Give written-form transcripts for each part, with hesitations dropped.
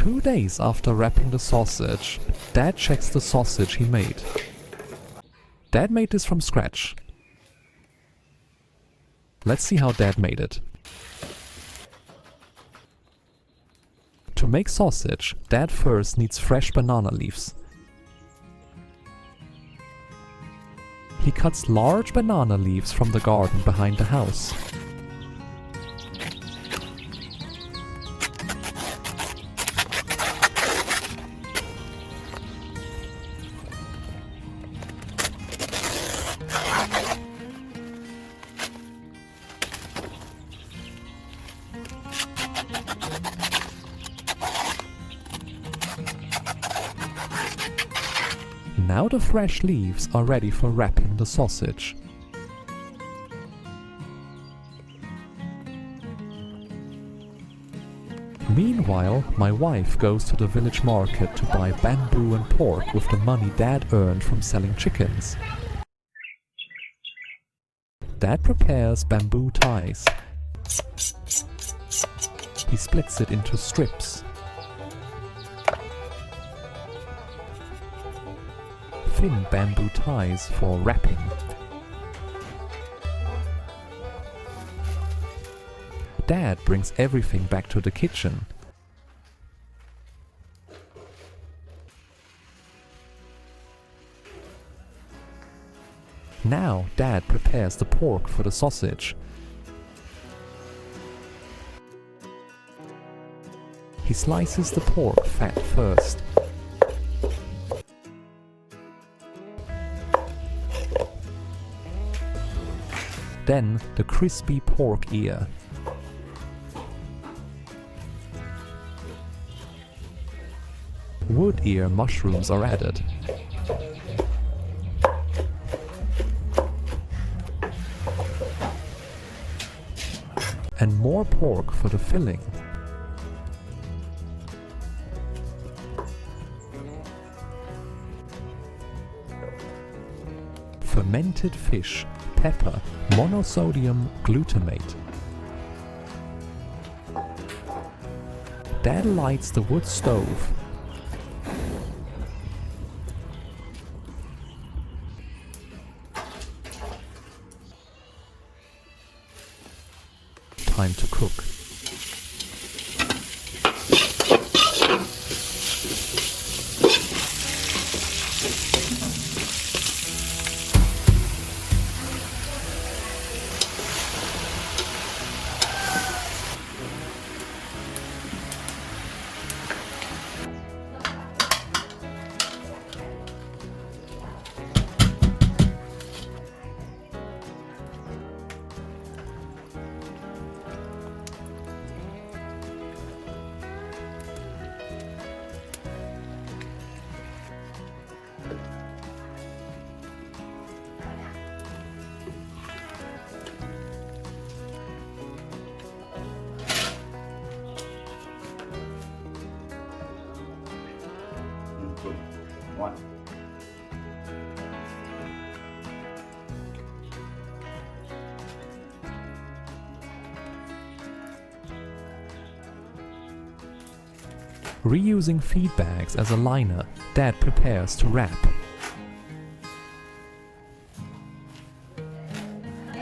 2 days after wrapping the sausage, Dad checks the sausage he made. Dad made this from scratch. Let's see how Dad made it. To make sausage, Dad first needs fresh banana leaves. He cuts large banana leaves from the garden behind the house. Now the fresh leaves are ready for wrapping the sausage. Meanwhile, my wife goes to the village market to buy bamboo and pork with the money Dad earned from selling chickens. Dad prepares bamboo ties. He splits it into strips. Thin bamboo ties for wrapping. Dad brings everything back to the kitchen. Now Dad prepares the pork for the sausage. He slices the pork fat first. Then the crispy pork ear. Wood ear mushrooms are added. And more pork for the filling. Fermented fish, pepper, monosodium glutamate. Dad lights the wood stove. Time to cook. One. Reusing feed bags as a liner, Dad prepares to wrap.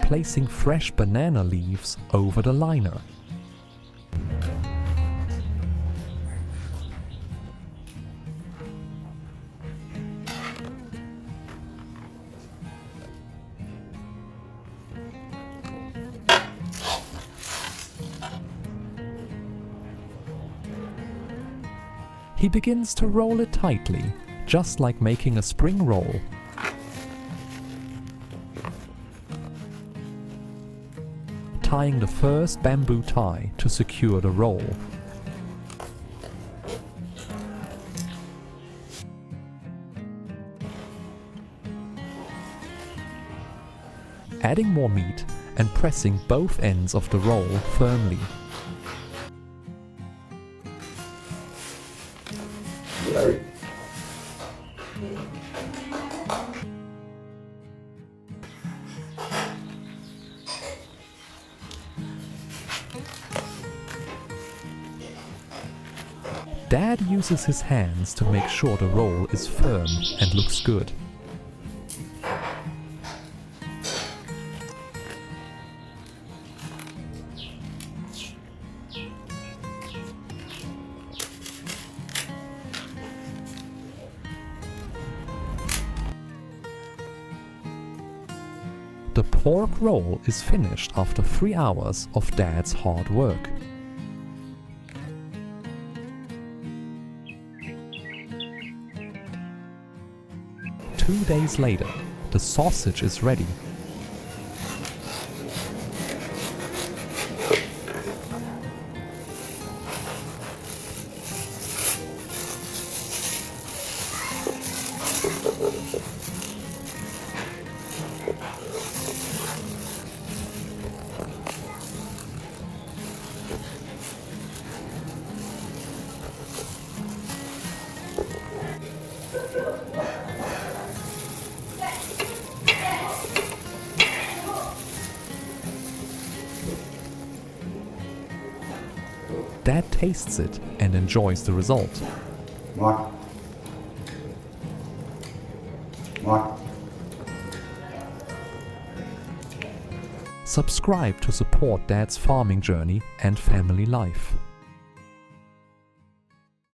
Placing fresh banana leaves over the liner. He begins to roll it tightly, just like making a spring roll. Tying the first bamboo tie to secure the roll. Adding more meat and pressing both ends of the roll firmly. Larry. Dad uses his hands to make sure the roll is firm and looks good. The pork roll is finished after 3 hours of Dad's hard work. Two days later, the sausage is ready. Dad tastes it and enjoys the result. Ngon. Ngon. Subscribe to support Dad's farming journey and family life.